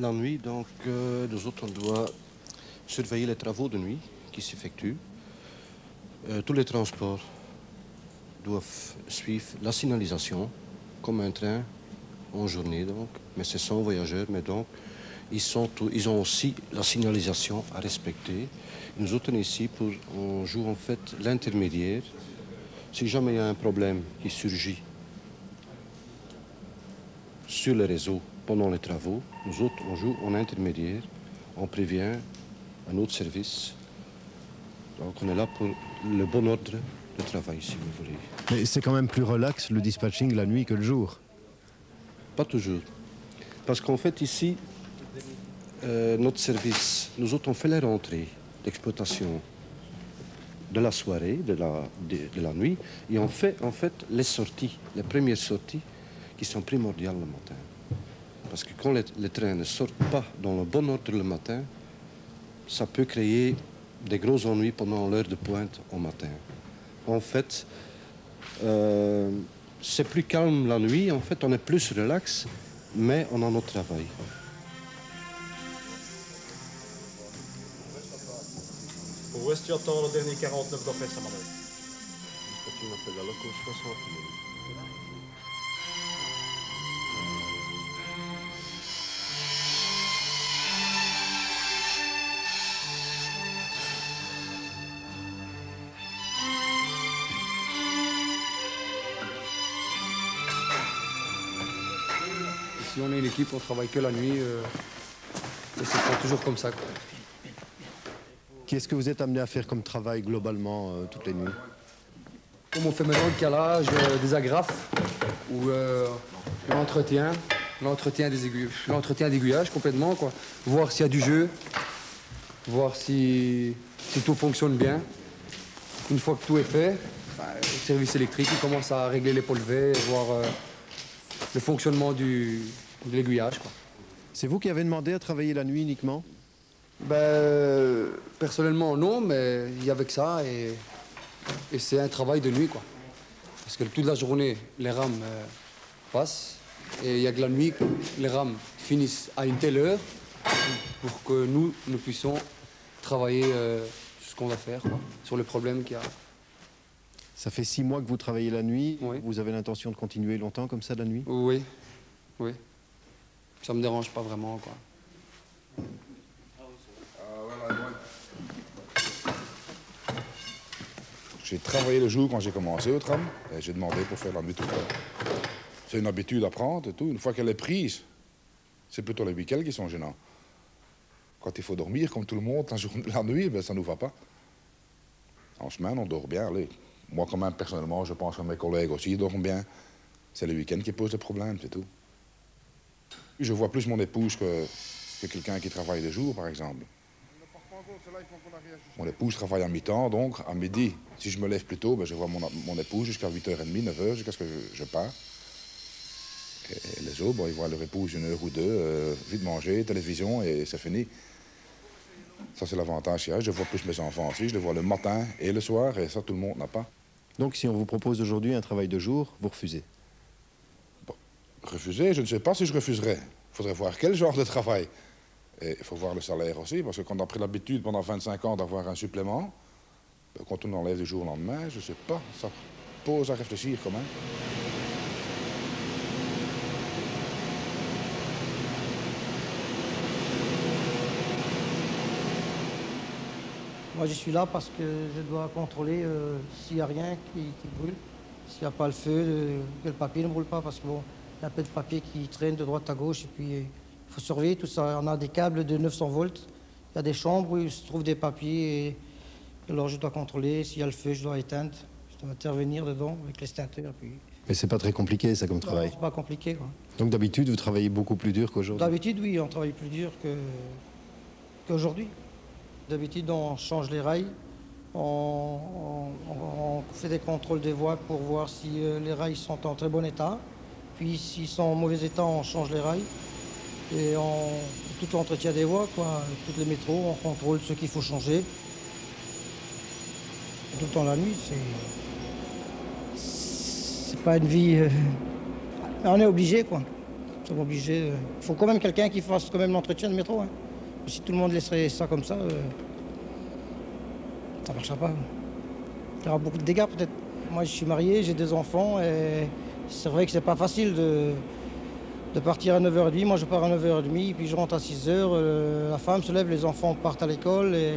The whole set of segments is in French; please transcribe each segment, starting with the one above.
la nuit, donc, nous autres, on doit surveiller les travaux de nuit qui s'effectuent. Tous les transports doivent suivre la signalisation, comme un train en journée, donc. Mais c'est sans voyageurs, mais donc, ils ont aussi la signalisation à respecter. Nous autres, ici, on joue en fait l'intermédiaire. Si jamais il y a un problème qui surgit sur le réseau pendant les travaux, nous autres, on joue en intermédiaire, on prévient un autre service. Donc on est là pour le bon ordre de travail, si vous voulez. Mais c'est quand même plus relax le dispatching la nuit que le jour. Pas toujours. Parce qu'en fait, ici, notre service, nous autres, on fait les rentrées d'exploitation de la soirée, de la nuit, et on fait en fait les sorties, les premières sorties qui sont primordiales le matin. Parce que quand les trains ne sortent pas dans le bon ordre le matin, ça peut créer des gros ennuis pendant l'heure de pointe au matin. En fait, c'est plus calme la nuit, en fait, on est plus relax, mais on a notre travail. Où est-ce que tu attends le dernier 49 d'office à Madrid? Tu m'appelles la loco 60 000. Si on est une équipe, on travaille que la nuit. Et c'est toujours comme ça, quoi. Qu'est-ce que vous êtes amené à faire comme travail globalement toutes les nuits? Comme on fait maintenant le calage des agrafes ou l'entretien d'aiguillage complètement, quoi. Voir s'il y a du jeu, voir si tout fonctionne bien. Une fois que tout est fait, le service électrique il commence à régler les polvets, voir le fonctionnement de l'aiguillage, quoi. C'est vous qui avez demandé à travailler la nuit uniquement? Personnellement non, mais il y avait que ça et c'est un travail de nuit, quoi. Parce que toute la journée, les rames passent et il y a que la nuit que les rames finissent à une telle heure pour que nous puissions travailler sur ce qu'on va faire, quoi, sur les problèmes qu'il y a. Ça fait 6 mois que vous travaillez la nuit. Oui. Vous avez l'intention de continuer longtemps comme ça la nuit? Oui, oui. Ça me dérange pas vraiment, quoi. J'ai travaillé le jour quand j'ai commencé au tram, et j'ai demandé pour faire la nuit tout le temps. C'est une habitude à prendre et tout. Une fois qu'elle est prise, c'est plutôt les week-ends qui sont gênants. Quand il faut dormir, comme tout le monde, la nuit, ben, ça ne nous va pas. En semaine, on dort bien. Allez. Moi, quand même, personnellement, je pense que mes collègues aussi dorment bien. C'est le week-end qui pose des problèmes, c'est tout. Je vois plus mon épouse que quelqu'un qui travaille le jour, par exemple. Mon épouse travaille à mi-temps, donc à midi, si je me lève plus tôt, ben, je vois mon épouse jusqu'à 8h30, 9h, jusqu'à ce que je pars. Et les autres, bon, ils voient leur épouse 1 heure ou 2, vite manger, télévision, et c'est fini. Ça, c'est l'avantage qu'il y a. Je vois plus mes enfants aussi, je les vois le matin et le soir, et ça, tout le monde n'a pas. Donc si on vous propose aujourd'hui un travail de jour, vous refusez? Bon, refuser, je ne sais pas si je refuserais. Il faudrait voir quel genre de travail. Et il faut voir le salaire aussi, parce que quand on a pris l'habitude pendant 25 ans d'avoir un supplément, ben, quand on enlève du jour au lendemain, je ne sais pas, ça pose à réfléchir quand même. Moi, je suis là parce que je dois contrôler s'il n'y a rien qui brûle, s'il n'y a pas le feu, que le papier ne brûle pas, parce que bon, il y a un peu de papier qui traîne de droite à gauche, et puis il faut surveiller tout ça. On a des câbles de 900 volts, il y a des chambres où il se trouve des papiers, et alors je dois contrôler s'il y a le feu, je dois éteindre, je dois intervenir dedans avec l'extincteur. Puis... Mais c'est pas très compliqué ça comme travail? Non, c'est pas compliqué, quoi. Donc d'habitude, vous travaillez beaucoup plus dur qu'aujourd'hui? D'habitude, oui, on travaille plus dur qu'aujourd'hui. D'habitude, on change les rails, on fait des contrôles des voies pour voir si les rails sont en très bon état. Puis s'ils sont en mauvais état, on change les rails. Et on fait tout l'entretien des voies, quoi, tous les métros, on contrôle ce qu'il faut changer. Tout le temps la nuit, c'est pas une vie... on est obligé, quoi. sommes obligés. Il faut quand même quelqu'un qui fasse quand même l'entretien de métro. Hein. Si tout le monde laisserait ça comme ça, ça ne marchera pas. Il y aura beaucoup de dégâts peut-être. Moi, je suis marié, j'ai 2 enfants et c'est vrai que c'est pas facile de partir à 9h30. Moi, je pars à 9h30, puis je rentre à 6h. La femme se lève, les enfants partent à l'école et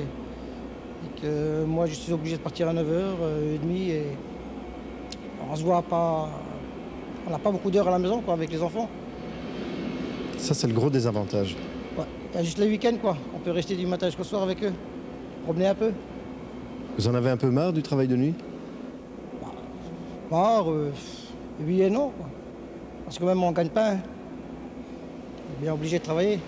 que moi, je suis obligé de partir à 9h30 et on se voit pas. On n'a pas beaucoup d'heures à la maison quoi, avec les enfants. Ça, c'est le gros désavantage. Ouais. Il y a juste les week-ends, quoi. On peut rester du matin jusqu'au soir avec eux, promener un peu. Vous en avez un peu marre du travail de nuit? Marre, oui et non, quoi. Parce que même on ne gagne pas. Hein. On est bien obligé de travailler.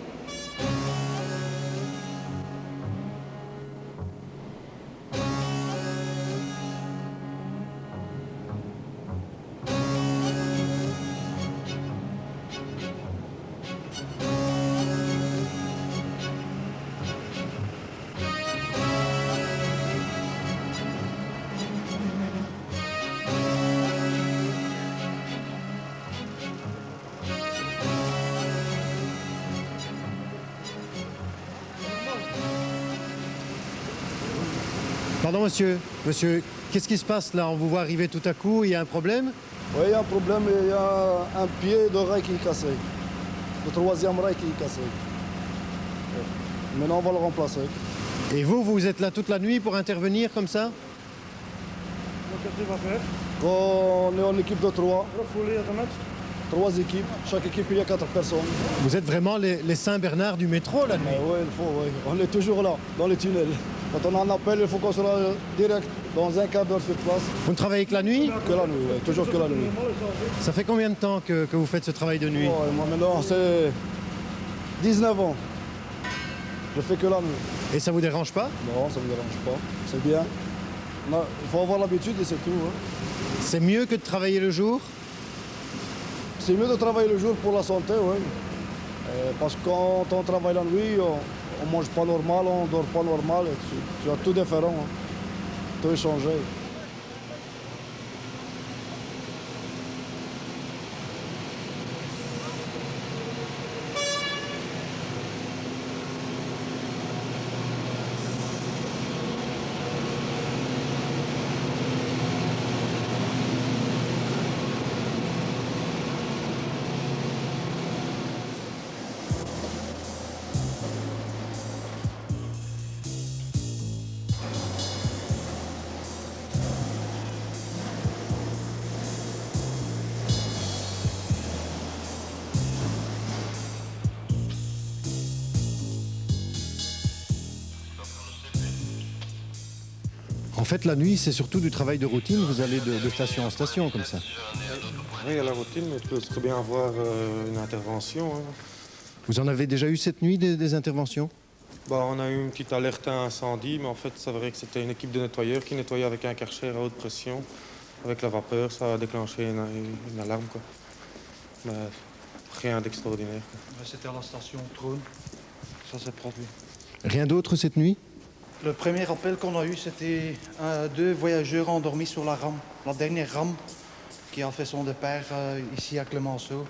Pardon, monsieur. Monsieur, qu'est-ce qui se passe là? On vous voit arriver tout à coup, il y a un problème? Oui, il y a un problème, il y a un pied de rail qui est cassé. Le 3e rail qui est cassé. Maintenant, on va le remplacer. Et vous, vous êtes là toute la nuit pour intervenir comme ça? Quand on est en équipe de 3, 3 équipes, chaque équipe il y a 4 personnes. Vous êtes vraiment les Saint-Bernard du métro la nuit? Oui, il faut, oui. On est toujours là, dans les tunnels. Quand on en appelle, il faut qu'on soit direct, dans un quart d'heure sur place. Vous ne travaillez que la nuit? Que la nuit, oui, toujours que la nuit. Ça fait combien de temps que vous faites ce travail de nuit? Moi maintenant, c'est 19 ans. Je fais que la nuit. Et ça vous dérange pas? Non, ça ne me dérange pas. C'est bien. Il faut avoir l'habitude et c'est tout. Hein. C'est mieux que de travailler le jour? C'est mieux de travailler le jour pour la santé, oui. Parce que quand on travaille la nuit, on ne mange pas normal, on ne dort pas normal. Tu as tout différent. Hein. Tout est changé. En fait, la nuit, c'est surtout du travail de routine. Vous allez de station en station, comme ça. Oui, il y a la routine, mais il peut très bien avoir une intervention. Hein. Vous en avez déjà eu cette nuit des interventions? On a eu une petite alerte à incendie, mais en fait, c'est vrai que c'était une équipe de nettoyeurs qui nettoyait avec un Karcher à haute pression. Avec la vapeur, ça a déclenché une alarme, quoi. Mais rien d'extraordinaire. C'était à la station Trône. Ça s'est produit. Rien d'autre cette nuit? Le premier appel qu'on a eu, c'était 2 voyageurs endormis sur la rame. La dernière rame qui a fait son départ ici à Clemenceau.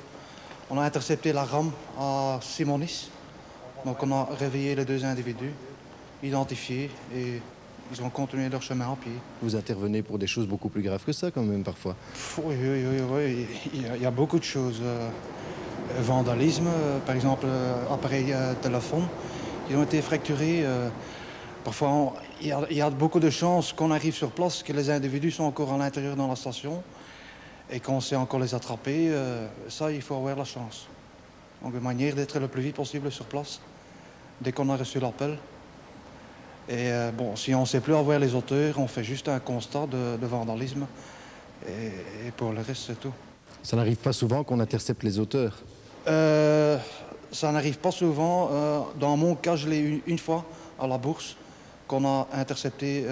On a intercepté la rame à Simonis. Donc on a réveillé les 2 individus, identifiés, et ils ont continué leur chemin à pied. Vous intervenez pour des choses beaucoup plus graves que ça, quand même, parfois. Oui. Il y a beaucoup de choses. Vandalisme, par exemple, appareil téléphone, ils ont été fracturés. Parfois, il y a beaucoup de chances qu'on arrive sur place, que les individus sont encore à l'intérieur dans la station et qu'on sait encore les attraper. Ça, il faut avoir la chance. Donc, de manière d'être le plus vite possible sur place, dès qu'on a reçu l'appel. Et si on ne sait plus avoir les auteurs, on fait juste un constat de vandalisme. Et pour le reste, c'est tout. Ça n'arrive pas souvent qu'on intercepte les auteurs? Ça n'arrive pas souvent. Dans mon cas, je l'ai eu une fois à la bourse, qu'on a intercepté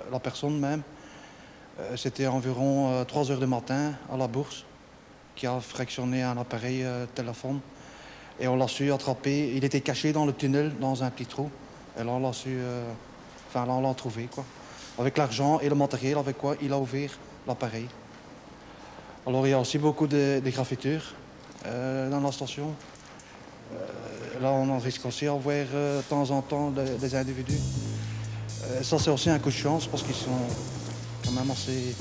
la personne même. C'était environ 3 heures du matin à la bourse, qui a fractionné un appareil téléphone. Et on l'a su attraper. Il était caché dans le tunnel, dans un petit trou. Et là, on l'a su... là, on l'a trouvé, quoi. Avec l'argent et le matériel avec quoi il a ouvert l'appareil. Alors, il y a aussi beaucoup de graffitures. dans la station. Là, on risque aussi à voir de temps en temps des individus. Ça, c'est aussi un coup de chance parce qu'ils sont quand même assez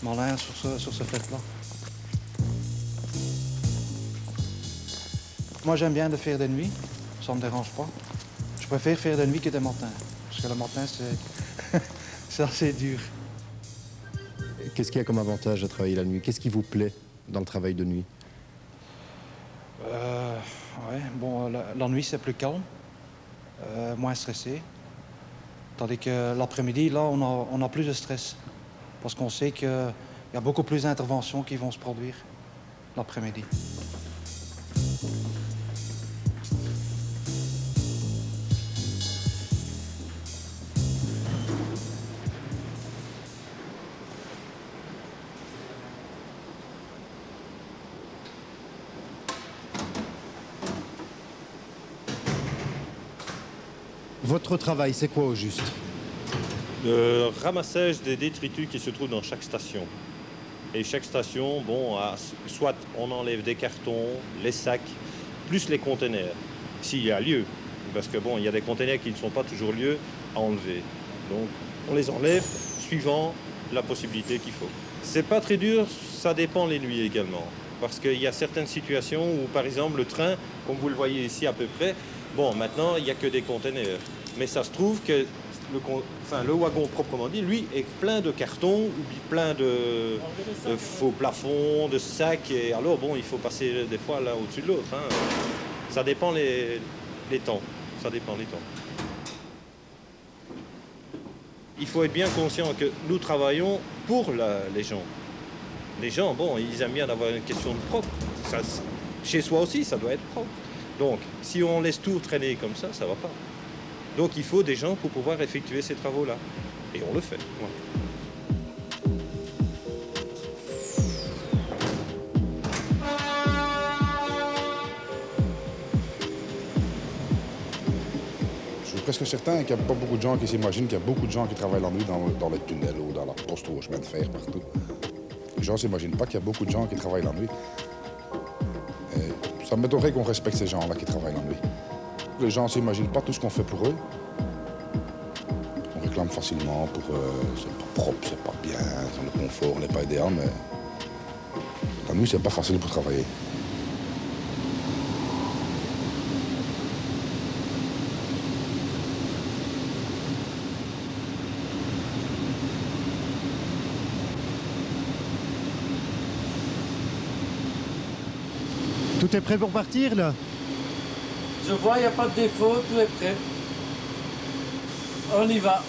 malins sur ce fait-là. Moi, j'aime bien de faire des nuits, ça ne me dérange pas. Je préfère faire des nuits que des matins, parce que le matin, c'est assez dur. Qu'est-ce qu'il y a comme avantage à travailler la nuit? Qu'est-ce qui vous plaît dans le travail de nuit? Ouais, bon, la nuit, c'est plus calme, moins stressé. Tandis que l'après-midi, là, on a plus de stress. Parce qu'on sait qu'il y a beaucoup plus d'interventions qui vont se produire l'après-midi. Votre travail, c'est quoi au juste? Le ramassage des détritus qui se trouvent dans chaque station. Et chaque station, bon, soit on enlève des cartons, les sacs, plus les conteneurs, s'il y a lieu. Parce que bon, il y a des conteneurs qui ne sont pas toujours lieu à enlever. Donc on les enlève suivant la possibilité qu'il faut. C'est pas très dur, ça dépend les nuits également. Parce qu'il y a certaines situations où, par exemple, le train, comme vous le voyez ici à peu près, bon, maintenant, il n'y a que des conteneurs. Mais ça se trouve que le wagon proprement dit, lui, est plein de cartons ou plein de faux plafonds, de sacs. Et alors, bon, il faut passer des fois l'un au-dessus de l'autre. Hein. Ça dépend les temps. Ça dépend des temps. Il faut être bien conscient que nous travaillons pour les gens. Les gens, bon, ils aiment bien avoir une question de propre. Ça, chez soi aussi, ça doit être propre. Donc, si on laisse tout traîner comme ça ne va pas. Donc, il faut des gens pour pouvoir effectuer ces travaux-là. Et on le fait. Voilà. Je suis presque certain qu'il n'y a pas beaucoup de gens qui s'imaginent qu'il y a beaucoup de gens qui travaillent la nuit dans les tunnels ou dans la poste ou au chemin de fer, partout. Les gens ne s'imaginent pas qu'il y a beaucoup de gens qui travaillent la nuit. Et ça m'étonnerait qu'on respecte ces gens-là qui travaillent la nuit. Les gens ne s'imaginent pas tout ce qu'on fait pour eux. On réclame facilement pour c'est pas propre, c'est pas bien, le confort n'est pas idéal, mais la nuit, c'est pas facile pour travailler. Tout est prêt pour partir, là? Je vois, il n'y a pas de défaut, tout est prêt. On y va.